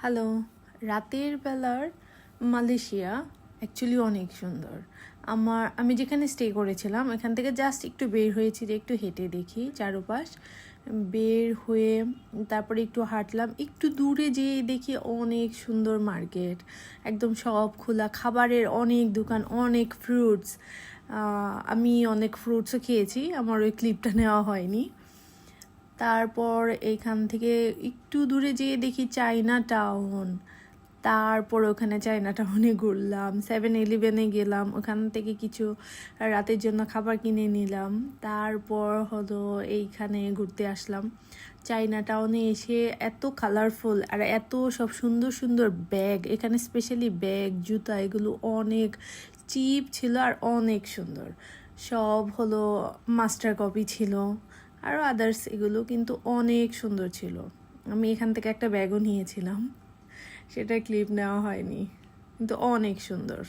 Hello. রাতের বেলার Malaysia actually অনেক সুন্দর। আমি যেখানে স্টে করেছিলাম এখান থেকে জাস্ট একটু বের হয়েছি যে একটু হেঁটে দেখি চারপাশ। বের হয়ে তারপরে একটু হাঁটলাম, একটু দূরে যেয়ে দেখি অনেক সুন্দর মার্কেট, একদম সব খোলা, খাবারের অনেক দোকান, অনেক ফ্রুটস। আমি অনেক ফ্রুটসও খেয়েছি, আমার ওই ক্লিপটা নেওয়া হয়নি। তারপর এইখান থেকে একটু দূরে যেয়ে দেখি চায়না টাউন। তারপর ওখানে চায়না টাউনে ঘুরলাম, 7-Eleven গেলাম, ওখান থেকে কিছু রাতের জন্য খাবার কিনে নিলাম। তারপর হলো এইখানে ঘুরতে আসলাম। চায়না টাউনে এসে এত কালারফুল আর এত সব সুন্দর সুন্দর ব্যাগ, এখানে স্পেশালি ব্যাগ, জুতা, এগুলো অনেক চিপ ছিল আর অনেক সুন্দর। সব হলো মাস্টার কপি ছিল, আরও আদার্স, এগুলো কিন্তু অনেক সুন্দর ছিল। আমি এখান থেকে একটা ব্যাগও নিয়েছিলাম, সেটা ক্লিপ নেওয়া হয়নি, কিন্তু অনেক সুন্দর।